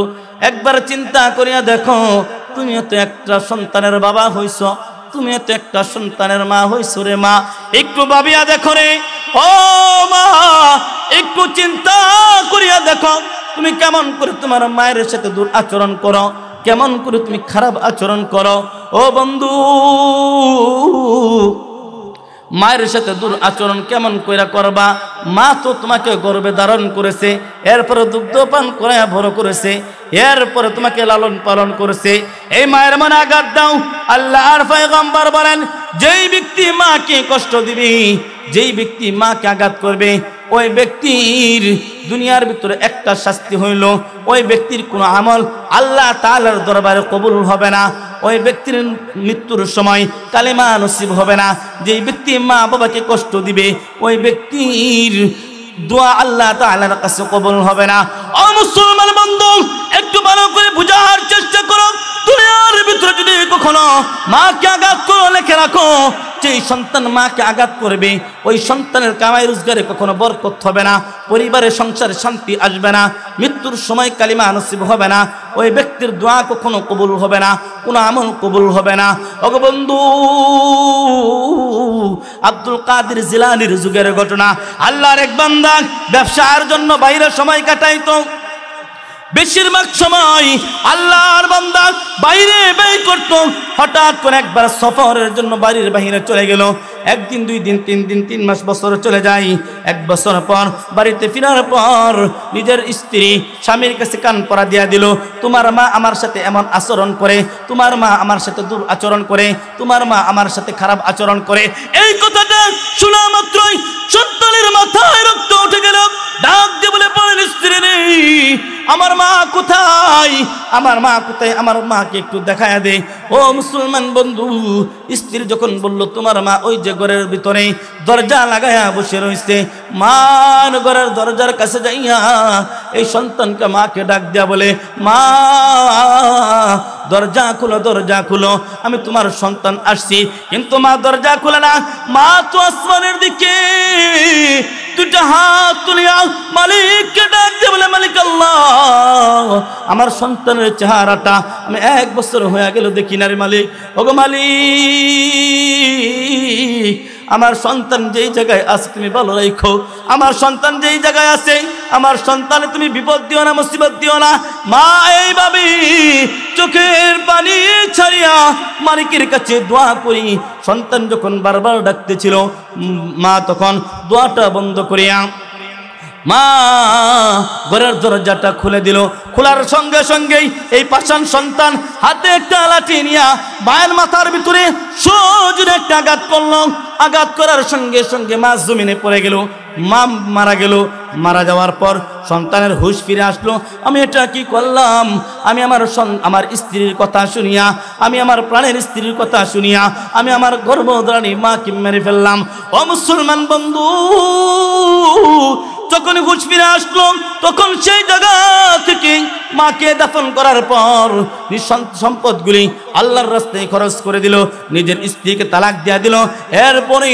একবার চিন্তা করিয়া দেখো, তুমিও তো একটা সন্তানের বাবা হইছ, তুমিও তো একটা সন্তানের মা হইছ রে মা। একটু ভাবিয়া দেখো রে ও মা, একটু চিন্তা করিয়া দেখো, তুমি কেমন করে তোমার মায়ের সাথে দূর আচরণ করো, কেমন করে তুমি খারাপ আচরণ করো। ও বন্ধু, মায়ের সাথে দূর আচরণ কেমন করে করবা? মা তো তোমাকে গর্ভে ধারণ করেছে, এরপরে দুগ্ধ পান করাইয়া বড় করেছে, এরপরে তোমাকে লালন পালন করেছে। এই মায়ের মনে আঘাত দাও। আল্লাহর পয়গম্বর বলেন, যেই ব্যক্তি মাকে কষ্ট দিবে, যেই ব্যক্তি মাকে আঘাত করবে, ওই ব্যক্তির দুনিয়ার ভিতরে একটা শাস্তি হইল, ওই ব্যক্তির কোনো আমল আল্লাহ তাআলার দরবারে কবুল হবে না, ওই ব্যক্তির মৃত্যুর সময় কালেমা নসিব হবে না। যেই ব্যক্তি মা বাবাকে কষ্ট দিবে, ওই ব্যক্তির দোয়া আল্লাহ তাআলার কাছে কবুল হবে না। ও মুসলমান বন্ধু, একটু ভালো করে বুঝার চেষ্টা করো, দুনিয়ার ভিতরে যদি কখনো মাকে আঘাত করো, লেখে রাখো, যেই সন্তান মাকে আঘাত করবে, ওই সন্তানের কামাই রোজগারে কখনো বরকত হবে না, পরিবারের সংসারে শান্তি আসবে না, মৃত্যুর সময় কালিমা নসিব হবে না, ওই ব্যক্তির দোয়া কখনো কবুল হবে না, কোনো আমল কবুল হবে না। ওগো বন্ধু, আব্দুল কাদের জিলানীর যুগের ঘটনা। আল্লাহর এক বান্দা ব্যবসার জন্য বাইরে সময় কাটাইতো, বেশিরভাগ সময় আল্লাহর বান্দা বাইরে ব্যয় করত। হঠাৎ করে একবার সফরের জন্য বাড়ির বাইরে চলে গেল। একদিন, 2 দিন, 3 দিন, 3 মাস, বছর চলে যায়। 1 বছর পর বাড়িতে ফেরার পর নিজের স্ত্রী স্বামীর কাছে কান পরা দিয়া দিল, তোমার মা আমার সাথে এমন আচরণ করে, তোমার মা আমার সাথে দূর আচরণ করে, তোমার মা আমার সাথে খারাপ আচরণ করে। এই কথাটা শোনা মাত্রই সন্তানের মাথায় রক্ত উঠে গেল। ডাক দিয়ে বলে পড়েন, স্ত্রী রে, আমার মা কোথায়, আমার মা কোথায়, আমার মাকে একটু দেখায় দে। ও মুসলমান বন্ধু, স্ত্রী যখন বলল তোমার মা ওই যে ঘরের ভিতরে দরজা লাগাইয়া বসে রয়েছে, মান ঘরের দরজার কাছে যাইয়া এই সন্তানকে মাকে ডাক দিয়া বলে, মা দরজা খুলো, দরজা খুলো, আমি তোমার সন্তান আসছি। কিন্তু মা দরজা খুলে না, মা তো আসমানের দিকে 2টা হাত তুলিয়া মালিককে ডাক দিয়ে বলে, মালিক আল্লাহ, আমার সন্তানের চেহারাটা আমি 1 বছর হয়ে গেল দেখি না রে মালিক। ওগো মালিক, আমার সন্তান যেই জায়গায় আছে তুমি ভালো রাখো, আমার সন্তান যেই জায়গায় আছে, আমার সন্তানে তুমি বিপদ দিও না, মুসিবত দিও না। মা এইভাবে চোখের পানি ছাড়িয়া মালিকের কাছে দোয়া করি। সন্তান যখন বারবার ডাকতেছিল, মা তখন দোয়াটা বন্ধ করিয়া মা ঘরের দরজাটা খুলে দিল। খোলার সঙ্গে সঙ্গেই এই পাষাণ সন্তান হাতে একটা লাঠি নিয়া মায়ের মাথার ভিতরে সোজা একটা আঘাত করল। আঘাত করার সঙ্গে সঙ্গে মা জমিনে পড়ে গেল, মা মারা গেল। মারা যাওয়ার পর সন্তানের হুঁশ ফিরে আসলো, আমি এটা কি করলাম, আমি আমার স্ত্রীর কথা শুনিয়া, আমি আমার প্রাণের স্ত্রীর কথা শুনিয়া আমি আমার গর্ভধারিণী মাকে মেরে ফেললাম। ও মুসলমান বন্ধু, যখন হুঁশ ফিরে আসলো তখন সেই জায়গা থেকে মাকে দাফন করার পর সম্পদগুলি আল্লাহর রাস্তায় খরচ করে দিল, নিজের স্ত্রীকে তালাক দিয়ে দিল। এরপরে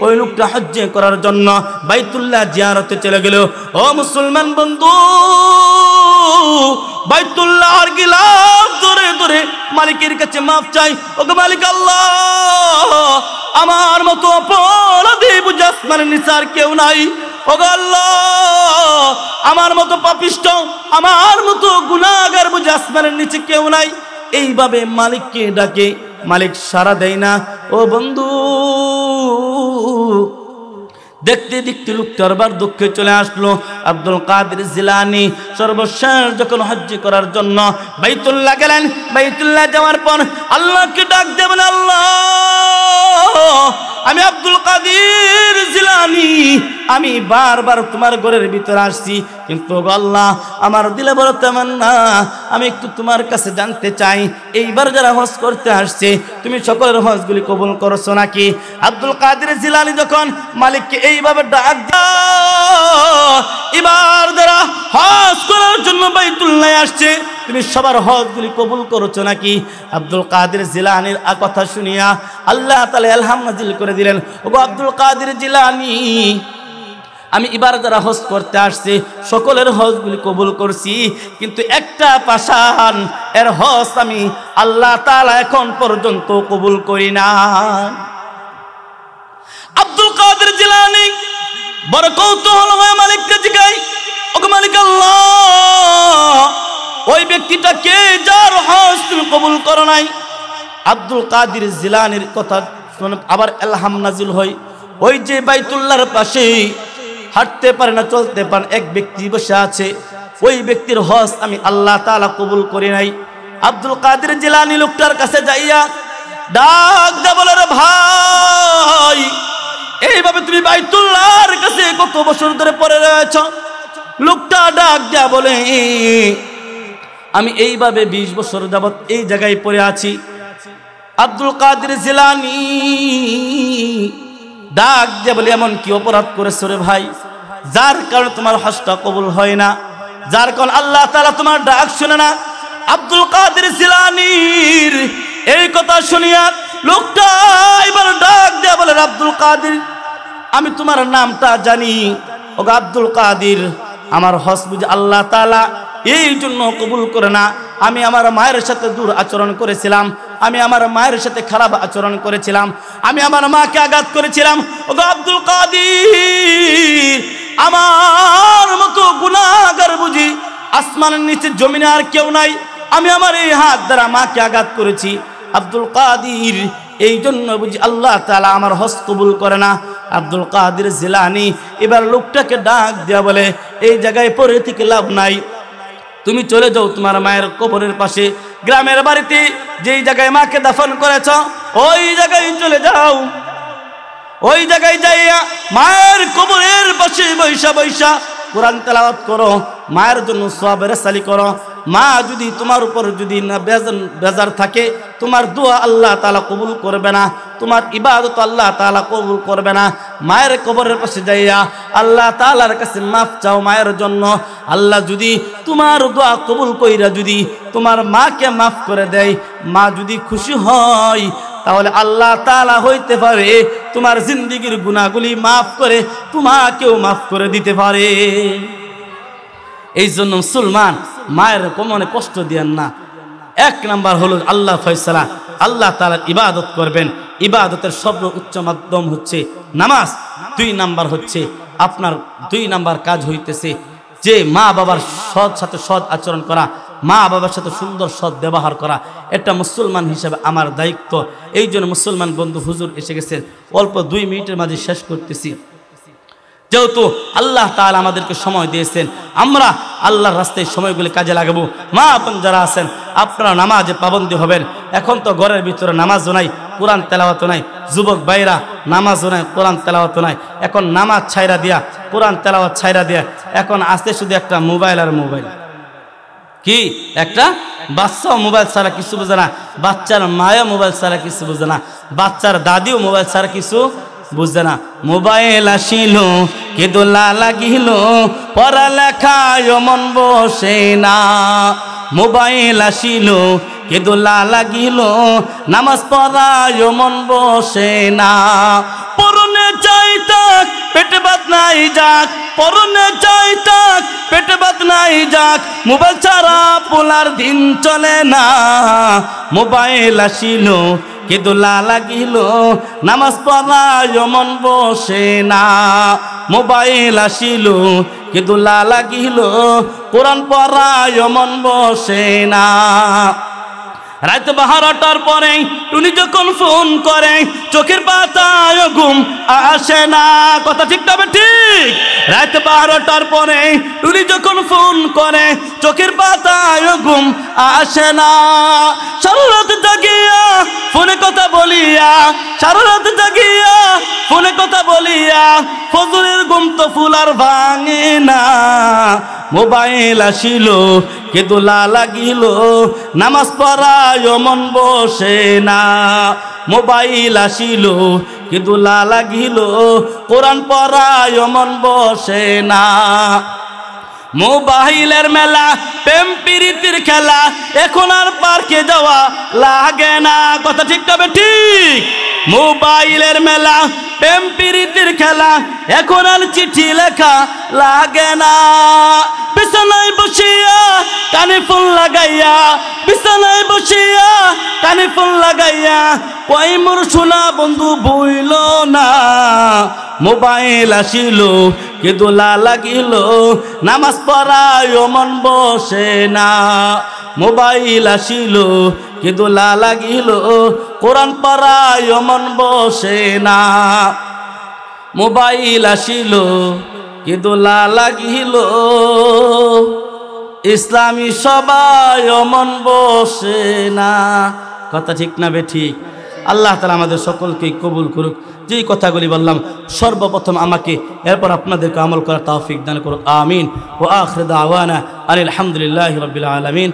ওই লোকটা হজ্জ করার জন্য বাইতুল্লাহ জিয়ারতে চলে গেল। ও মুসলমান বন্ধু, বাইতুল্লাহর গিলাফ ধরে ধরে মালিকের কাছে মাফ চাই। ওকে মালিক আল্লাহ, আমার মতো অপরাধী বুঝে আসমানের নিচে আর কেউ নাই। ওগো আল্লাহ, আমার মতো পাপিষ্ঠ, আমার মতো গুনাহগার বুঝে আসমানের নিচে কেউ নাই। এইভাবে মালিককে ডাকে, মালিক সাড়া দেয় না। ও বন্ধু, দেখতে দেখতে লোকটার বার দুঃখে চলে আসলো। আব্দুল কাদের জিলানী সর্বশেষ যখন হজ্জ করার জন্য বাইতুল্লাহ গেলেন, বাইতুল্লাহ যাওয়ার পর আল্লাহকে ডাক দেবেন, আল্লাহ আমি আব্দুল কাদের জিলানী, আমি বারবার তোমার ঘরের ভিতরে আসছি, কিন্তু আল্লাহ আমার দিলে বড় তামান্না, আমি একটু তোমার কাছে জানতে চাই, এইবার যারা হজ করতে আসছে তুমি সকলের হজগুলি কবুল করছো নাকি? আব্দুল কাদের জিলানী যখন মালিককে এইভাবে ডাক দাও, এবার যারা হজ করার জন্য বাইতুল্লাহ আসছে তুমি সবার হজগুলি কবুল করেছো নাকি? আব্দুল কাদের জিলানীর কথা শুনিয়া আল্লাহ তাআলা ইলহাম নাজিল করে দিলেন, ওগো আব্দুল কাদের জিলানী, আমি এবার যারা হজ করতে আসছে সকলের হজগুলি কবুল করছি, কিন্তু একটা পাশান এর হজ আমি আল্লাহ তাআলা এখন পর্যন্ত কবুল করি না। আব্দুল কাদের জিলানী বড় কৌতূহল হয়ে মালিককে জিজ্ঞাসা, ওগো মালিক আল্লাহ, ওই ব্যক্তিটা কে যার হজ তুমি কবুল করো নাই? আব্দুল কাদের জিলানীর কথা শুনে আবার ইলহাম নাজিল হয়, ওই যে বাইতুল্লাহর পাশে হাঁটতে পারে না, চলতে পারে এক ব্যক্তি বসে আছে, ওই ব্যক্তির হজ আমি আল্লাহ তাআলা কবুল করি নাই। আব্দুল কাদের জিলানী লোকটার কাছে যাইয়া ডাক দা বলে, রে ভাই, এইভাবে তুমি বাইতুল্লাহর কাছে কত বছর ধরে পড়ে রয়েছ? লোকটা ডাক দেয়া বলে, আমি এইভাবে 20 বছর যাবত এই জায়গায় পড়ে আছি। আব্দুল কাদের জিলানী ডাক দিয়ে বলে, এমন কি অপরাধ করেছো রে ভাই, যার কারণে তোমার হজটা কবুল হয় না, যার কারণে আল্লাহ তাআলা তোমার ডাক শুনে না? আব্দুল কাদের জিলানীর এই কথা শুনিয়া লোকটা এবার ডাক দিয়ে বলে, আব্দুল কাদের, আমি তোমার নামটা জানি। ওগো আব্দুল কাদের, আমার হজ বুঝি আল্লাহ তাআলা এই জন্য কবুল করে না, আমি আমার মায়ের সাথে দূর আচরণ করেছিলাম, আমি আমার মায়ের সাথে খারাপ আচরণ করেছিলাম, আমি আমার মাকে আঘাত করেছিলাম। ওগো আব্দুল কাদের, আমার মতো গুনাহগার বুঝি আসমানের নিচে জমিনে আর কেউ নাই, আমি আমার এই হাত দ্বারা মাকে আঘাত করেছি। আব্দুল কাদের, এই জন্য বুঝি আল্লাহ তাআলা আমার হজ কবুল করে না। আব্দুল কাদের জিলানী এবার লোকটাকে ডাক দেয়া বলে, এই জায়গায় পড়ে থেকে লাভ নাই, তুমি চলে যাও তোমার মায়ের কবরের পাশে, গ্রামের বাড়িতে যেই জায়গায় মাকে দাফন করেছ ওই জায়গায় চলে যাও। ওই জায়গায় যাইয়া মায়ের কবরের পাশে বৈশা বৈশা কোরআন তেলাওয়াত করো, মায়ের জন্য সওয়াবের সালি করো। মা যদি তোমার উপর যদি না বেজার থাকে, তোমার দোয়া আল্লাহ তাআলা কবুল করবে না, তোমার ইবাদত আল্লাহ তাআলা কবুল করবে না। মায়ের কবরের পাশে যাইয়া আল্লাহ তাআলার কাছে মাফ চাও মায়ের জন্য। আল্লাহ যদি তোমার দোয়া কবুল কইরা যদি তোমার মাকে মাফ করে দেয়, মা যদি খুশি হয়, তাহলে আল্লাহ তাআলা হইতে পারে তোমার জিন্দেগীর গুনাহগুলি মাফ করে তোমাকেও মাফ করে দিতে পারে। এই জন্য মুসলমান, মায়ের মনে কষ্ট দিয়েন না। 1 নাম্বার হলো আল্লাহ ফয়সালা, আল্লাহ তাআলার ইবাদত করবেন। ইবাদতের সর্বোচ্চ মাধ্যম হচ্ছে নামাজ। 2 নাম্বার হচ্ছে আপনার 2 নাম্বার কাজ হইতেছে যে মা বাবার সাথে সৎ আচরণ করা, মা বাবার সাথে সুন্দর সৎ ব্যবহার করা। এটা মুসলমান হিসেবে আমার দায়িত্ব। এই জন্য মুসলমান বন্ধু হুজুর এসে গেছেন, অল্প 2 মিনিটের মাঝে শেষ করতেছি। যেহেতু আল্লাহ তাআলা আমাদেরকে সময় দিয়েছেন, আমরা আল্লাহর রাস্তায় সময়গুলি কাজে লাগাবো। মা আপন যারা আছেন আপনারা নামাজে পাবন্দী হবেন। এখন তো ঘরের ভিতরে নামাজও নাই, কোরআন তেলাওয়াত নাই, যুবক ভাইরা নামাজও নাই, কোরআন তেলাওয়াত নাই। এখন নামাজ ছাইরা দিয়া, কোরআন তেলাওয়াত ছাইরা দিয়া এখন আসতে শুধু একটা মোবাইল আর মোবাইল। কি একটা বাচ্চাও মোবাইল ছাড়া কিছু বোঝে না, বাচ্চার মায়া মোবাইল ছাড়া কিছু বোঝে না, বাচ্চার দাদিও মোবাইল ছাড়া কিছু বুঝছে না। মোবাইল আসিল কে দোলা লাগিল পড়ালেখায় মন বসে না। মোবাইল আসিল কে দোলা লাগিল নামাজ পড়ায় মন বসে না। পরনে চাই তাক পেটে ভাত নাই যাক, পরনে চাই তাক পেটে ভাত নাই যাক, মোবাইল ছাড়া পোলার দিন চলে না। মোবাইল আসিল কে দোলা লাগিল নামাজ পড়ায় মন বসে না। মোবাইল আসিল কে দোলা লাগিল কোরআন পড়ায় মন বসে না। রাত 12টার পরে টুনি যখন ফোন করে চোখের পাতায় ঘুম আসে না। কথা ঠিক তবে ঠিক। রাত 12টার পরে টুনি যখন ফোন করে চোখের পাতায় ঘুম আসে না। সারা রাত জাগিয়া ফোনে কথা বলিয়া, সারা রাত জাগিয়া ফোনে কথা বলিয়া ফজরের ঘুম তো ফুল আর ভাঙে না। মোবাইল আসিল কে দোলা লাগিল নামাজ পড়ায় মন বসে না। মোবাইল আসিল কে দোলা লাগিল কোরআন পড়ায় মন বসে না। মোবাইলের মেলা প্রেম প্রীতির খেলা এখন আর পার্কে যাওয়া লাগে না। কথা ঠিক তবে ঠিক। মোবাইলের মেলা প্রেম প্রীতির খেলা এখন আর চিঠি লেখা লাগে না। বিছানায় বসিয়া কানে ফোন লাগাইয়া, বিছানায় বসিয়া কানে ফোন লাগাইয়া কই মোর সোনা বন্ধু বইল না। মোবাইল আসিল কে দোলা লাগিল নামাজ পড়ায় মন বসে না। মোবাইল আসিল কে দোলা লাগিল কোরআন পড়ায় মন বসে না। মোবাইল আসিল কে দোলা লাগিল ইসলামী সবাই মন বসে না। কথা ঠিক না বে ঠিক? আল্লাহ তাআলা আমাদের সকলকে কবুল করুক। যেই কথাগুলি বললাম সর্বপ্রথম আমাকে, এরপর আপনাদেরকে আমল করার তৌফিক দান করুক। আমিন। ওয়া আখিরু দাওয়ানা আলহামদুলিল্লাহি রাব্বিল আলামিন।